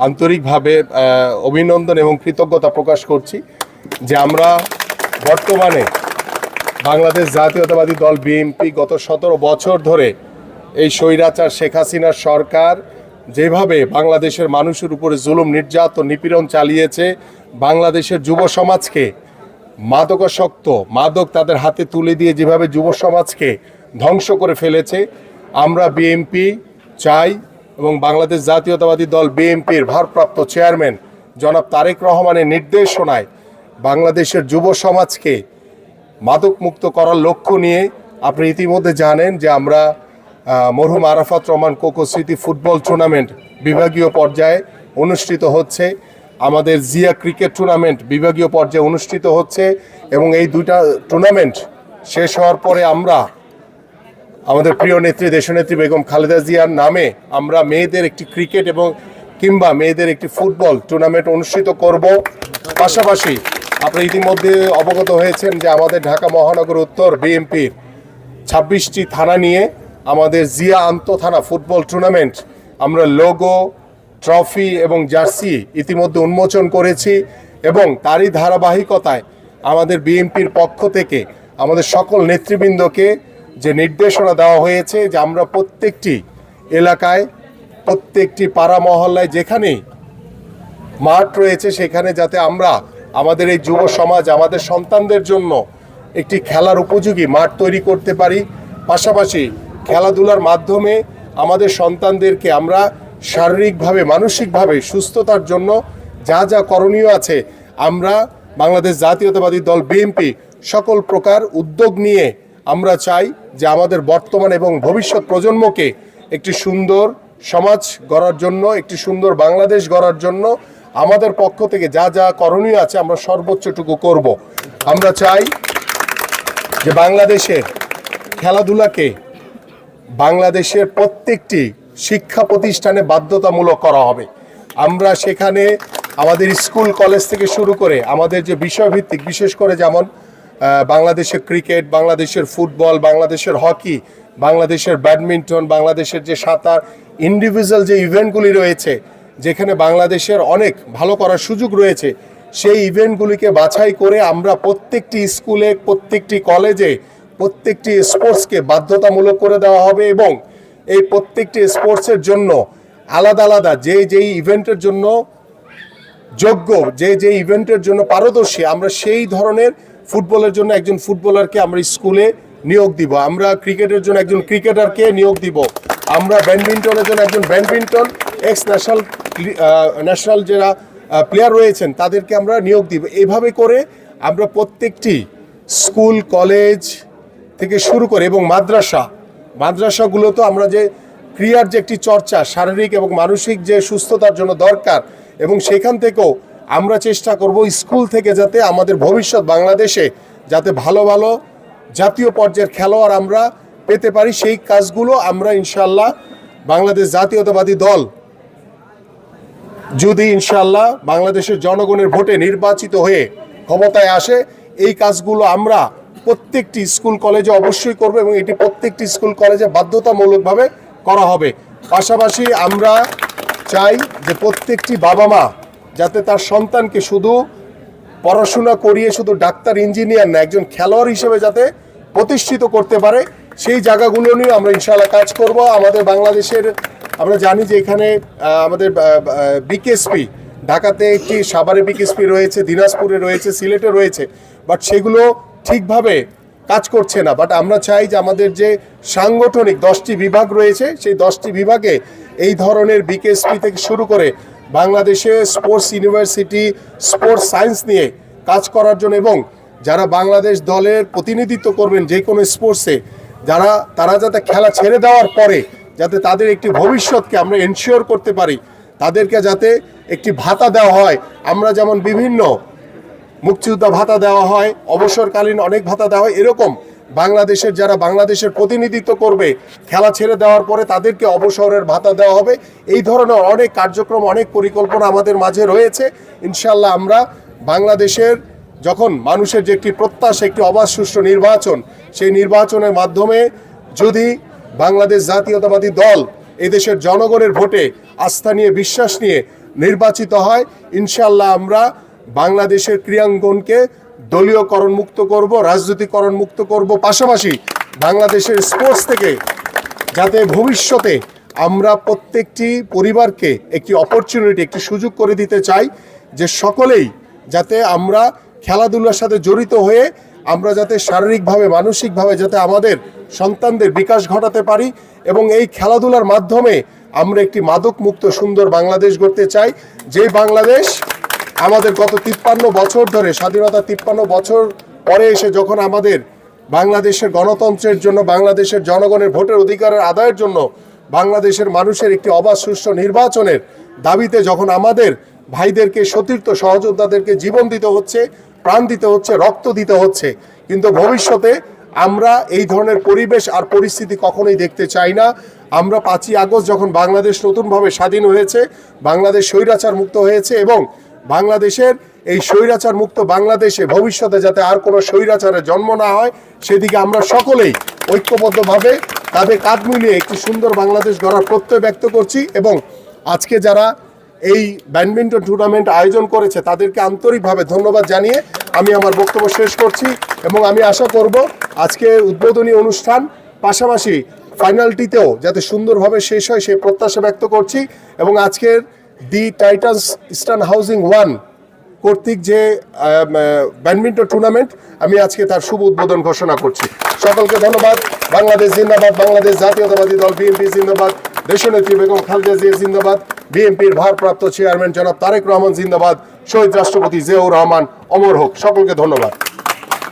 আন্তরিকভাবে অভিনন্দন এবং কৃতজ্ঞতা প্রকাশ করছি যে আমরা বর্তমানে বাংলাদেশ জাতীয়তাবাদী দল বিএনপি গত 17 বছর ধরে এই স্বৈরাচার শেখ হাসিনার সরকার যেভাবে বাংলাদেশের মানুষের উপরে জুলুম নির্যাতন নিপীড়ন চালিয়েছে, বাংলাদেশের যুব সমাজকে মাদকাসক্ত মাদক তাদের হাতে তুলে দিয়ে যেভাবে যুব সমাজকে ধ্বংস করে ফেলেছে, আমরা বিএনপি চাই এবং বাংলাদেশ জাতীয়তাবাদী দল বিএনপির ভারপ্রাপ্ত চেয়ারম্যান জনাব তারেক রহমানের নির্দেশনায় বাংলাদেশের যুব সমাজকে মাদক মুক্ত করার লক্ষ্য নিয়ে আপনি ইতিমধ্যে জানেন যে আমরা মরহুম আরাফাত রহমান কোকো স্মৃতি ফুটবল টুর্নামেন্ট বিভাগীয় পর্যায়ে অনুষ্ঠিত হচ্ছে, আমাদের জিয়া ক্রিকেট টুর্নামেন্ট বিভাগীয় পর্যায়ে অনুষ্ঠিত হচ্ছে এবং এই দুইটা টুর্নামেন্ট শেষ হওয়ার পরে আমরা আমাদের প্রিয় নেত্রী দেশনেত্রী বেগম খালেদা জিয়ার নামে আমরা মেয়েদের একটি ক্রিকেট এবং কিংবা মেয়েদের একটি ফুটবল টুর্নামেন্ট অনুষ্ঠিত করব। পাশাপাশি আপনারা ইতিমধ্যে অবগত হয়েছেন যে আমাদের ঢাকা মহানগর উত্তর বিএনপির 26টি থানা নিয়ে আমাদের জিয়া আন্তঃথানা ফুটবল টুর্নামেন্ট আমরা লোগো, ট্রফি এবং জার্সি ইতিমধ্যে উন্মোচন করেছি এবং তারই ধারাবাহিকতায় আমাদের বিএনপির পক্ষ থেকে আমাদের সকল নেতৃবৃন্দকে যে নির্দেশনা দেওয়া হয়েছে যে আমরা প্রত্যেকটি এলাকায় প্রত্যেকটি পাড়া মহল্লায় যেখানেই মাঠ রয়েছে সেখানে যাতে আমরা আমাদের এই যুব সমাজ আমাদের সন্তানদের জন্য একটি খেলার উপযোগী মাঠ তৈরি করতে পারি। পাশাপাশি খেলাধুলার মাধ্যমে আমাদের সন্তানদেরকে আমরা শারীরিকভাবে মানসিকভাবে সুস্থতার জন্য যা যা করণীয় আছে আমরা বাংলাদেশ জাতীয়তাবাদী দল বিএনপি সকল প্রকার উদ্যোগ নিয়ে আমরা চাই যে আমাদের বর্তমান এবং ভবিষ্যৎ প্রজন্মকে একটি সুন্দর সমাজ গড়ার জন্য একটি সুন্দর বাংলাদেশ গড়ার জন্য আমাদের পক্ষ থেকে যা যা করণীয় আছে আমরা সর্বোচ্চটুকু করব। আমরা চাই যে বাংলাদেশের খেলাধুলাকে বাংলাদেশের প্রত্যেকটি শিক্ষা প্রতিষ্ঠানে বাধ্যতামূলক করা হবে। আমরা সেখানে আমাদের স্কুল কলেজ থেকে শুরু করে আমাদের যে বিষয়ভিত্তিক বিশেষ করে যেমন বাংলাদেশের ক্রিকেট, বাংলাদেশের ফুটবল, বাংলাদেশের হকি, বাংলাদেশের ব্যাডমিন্টন, বাংলাদেশের যে সাঁতার ইন্ডিভিজুয়াল যে ইভেন্টগুলি রয়েছে যেখানে বাংলাদেশের অনেক ভালো করার সুযোগ রয়েছে সেই ইভেন্টগুলিকে বাছাই করে আমরা প্রত্যেকটি স্কুলে প্রত্যেকটি কলেজে প্রত্যেকটি স্পোর্টসকে বাধ্যতামূলক করে দেওয়া হবে এবং এই প্রত্যেকটি স্পোর্টসের জন্য আলাদা আলাদা যেই ইভেন্টের জন্য যোগ্য যে ইভেন্টের জন্য পারদর্শী আমরা সেই ধরনের ফুটবলের জন্য একজন ফুটবলারকে আমরা স্কুলে নিয়োগ দিব, আমরা ক্রিকেটের জন্য একজন ক্রিকেটারকে নিয়োগ দিব, আমরা ব্যাডমিন্টনের জন্য একজন ব্যাডমিন্টন এক্স ন্যাশনাল যারা প্লেয়ার রয়েছেন তাদেরকে আমরা নিয়োগ দিব। এভাবে করে আমরা প্রত্যেকটি স্কুল কলেজ থেকে শুরু করে এবং মাদ্রাসাগুলোতে আমরা যে ক্রীড়ার যে একটি চর্চা শারীরিক এবং মানসিক যে সুস্থতার জন্য দরকার এবং সেখান থেকেও আমরা চেষ্টা করব স্কুল থেকে যাতে আমাদের ভবিষ্যৎ বাংলাদেশে যাতে ভালো ভালো জাতীয় পর্যায়ের খেলোয়াড় আমরা পেতে পারি সেই কাজগুলো আমরা ইনশাল্লাহ বাংলাদেশ জাতীয়তাবাদী দল যদি ইনশাল্লাহ বাংলাদেশের জনগণের ভোটে নির্বাচিত হয়ে ক্ষমতায় আসে এই কাজগুলো আমরা প্রত্যেকটি স্কুল কলেজে অবশ্যই করব এবং এটি প্রত্যেকটি স্কুল কলেজে বাধ্যতামূলকভাবে করা হবে। পাশাপাশি আমরা চাই যে প্রত্যেকটি বাবা মা যাতে তার সন্তানকে শুধু পড়াশোনা করিয়ে শুধু ডাক্তার ইঞ্জিনিয়ার না একজন খেলোয়াড় হিসেবে যাতে প্রতিষ্ঠিত করতে পারে সেই জায়গাগুলো নিয়ে আমরা ইনশাআল্লাহ কাজ করব। আমাদের বাংলাদেশের আমরা জানি যে এখানে আমাদের বিকেএসপি ঢাকাতে একটি সাভারে বিকেএসপি রয়েছে, দিনাজপুরে রয়েছে, সিলেটে রয়েছে, বাট সেগুলো ঠিকভাবে কাজ করছে না। বাট আমরা চাই যে আমাদের যে সাংগঠনিক 10টি বিভাগ রয়েছে সেই 10টি বিভাগে এই ধরনের বিকেএসপি থেকে শুরু করে বাংলাদেশে স্পোর্টস ইউনিভার্সিটি স্পোর্টস সায়েন্স নিয়ে কাজ করার জন্য এবং যারা বাংলাদেশ দলের প্রতিনিধিত্ব করবেন যে কোনো স্পোর্টসে তারা যাতে খেলা ছেড়ে দেওয়ার পরে যাতে তাদের একটি ভবিষ্যৎকে আমরা এনশিওর করতে পারি, তাদেরকে যাতে একটি ভাতা দেওয়া হয়। আমরা যেমন বিভিন্ন মুক্তিযোদ্ধা ভাতা দেওয়া হয়, অবসরকালীন অনেক ভাতা দেওয়া হয়, এরকম বাংলাদেশের যারা বাংলাদেশের প্রতিনিধিত্ব করবে খেলা ছেড়ে দেওয়ার পরে তাদেরকে অবসরের ভাতা দেওয়া হবে। এই ধরনের অনেক কার্যক্রম অনেক পরিকল্পনা আমাদের মাঝে রয়েছে। ইনশাল্লাহ আমরা বাংলাদেশের যখন মানুষের যে একটি প্রত্যাশা একটি অবাধ সুষ্ঠু নির্বাচন সেই নির্বাচনের মাধ্যমে যদি বাংলাদেশ জাতীয়তাবাদী দল এদেশের জনগণের ভোটে আস্থা নিয়ে বিশ্বাস নিয়ে নির্বাচিত হয়, ইনশাআল্লাহ আমরা বাংলাদেশের ক্রীড়াঙ্গনকে দলীয়করণ মুক্ত করব, রাজনীতিকরণ মুক্ত করব। পাশাপাশি বাংলাদেশের স্পোর্টস থেকে যাতে ভবিষ্যতে আমরা প্রত্যেকটি পরিবারকে একটি অপরচুনিটি, একটি সুযোগ করে দিতে চাই যে সকলেই যাতে আমরা খেলাধুলার সাথে জড়িত হয়ে আমরা যাতে শারীরিকভাবে মানসিকভাবে যাতে আমাদের সন্তানদের বিকাশ ঘটাতে পারি এবং এই খেলাধুলার মাধ্যমে আমরা একটি মাদক মুক্ত সুন্দর বাংলাদেশ গড়তে চাই, যেই বাংলাদেশ আমাদের গত 53 বছর ধরে, স্বাধীনতা 53 বছর পরে এসে যখন আমাদের বাংলাদেশের গণতন্ত্রের জন্য, বাংলাদেশের জনগণের ভোটের অধিকারের আদায়ের জন্য, বাংলাদেশের মানুষের একটি অবাধ সুষ্ঠু নির্বাচনের দাবিতে যখন আমাদের ভাইদেরকে, সতীর্থ সহযোদ্ধাদেরকে জীবন দিতে হচ্ছে, প্রাণ দিতে হচ্ছে, রক্ত দিতে হচ্ছে, কিন্তু ভবিষ্যতে আমরা এই ধরনের পরিবেশ আর পরিস্থিতি কখনোই দেখতে চাই না। আমরা 5ই আগস্ট যখন বাংলাদেশ নতুনভাবে স্বাধীন হয়েছে, বাংলাদেশ স্বৈরাচার মুক্ত হয়েছে এবং বাংলাদেশের এই স্বৈরাচার মুক্ত বাংলাদেশে ভবিষ্যতে যাতে আর কোনো স্বৈরাচারের জন্ম না হয় সেদিকে আমরা সকলেই ঐক্যবদ্ধভাবে তাদের কাঁধ মিলিয়ে একটি সুন্দর বাংলাদেশ গড়ার প্রত্যয় ব্যক্ত করছি। এবং আজকে যারা এই ব্যাডমিন্টন টুর্নামেন্ট আয়োজন করেছে তাদেরকে আন্তরিকভাবে ধন্যবাদ জানিয়ে আমি আমার বক্তব্য শেষ করছি এবং আমি আশা করব আজকে উদ্বোধনী অনুষ্ঠান পাশাপাশি ফাইনালটিতেও যাতে সুন্দরভাবে শেষ হয় সেই প্রত্যাশা ব্যক্ত করছি। এবং আজকের দি টাইটান্স ইস্টার্ন হাউজিং 1 কর্তৃক যে ব্যাডমিন্টন টুর্নামেন্ট, আমি আজকে তার শুভ উদ্বোধন ঘোষণা করছি। সকলকে ধন্যবাদ। বাংলাদেশ জিন্দাবাদ, বাংলাদেশ জাতীয়তাবাদী দল বিএনপি জিন্দাবাদ, দেশনেত্রী বেগম খালেদা জিয়া জিন্দাবাদ, বিএনপির ভারপ্রাপ্ত চেয়ারম্যান জনাব তারেক রহমান জিন্দাবাদ, শহীদ রাষ্ট্রপতি জিয়াউর রহমান অমর হোক। সকলকে ধন্যবাদ।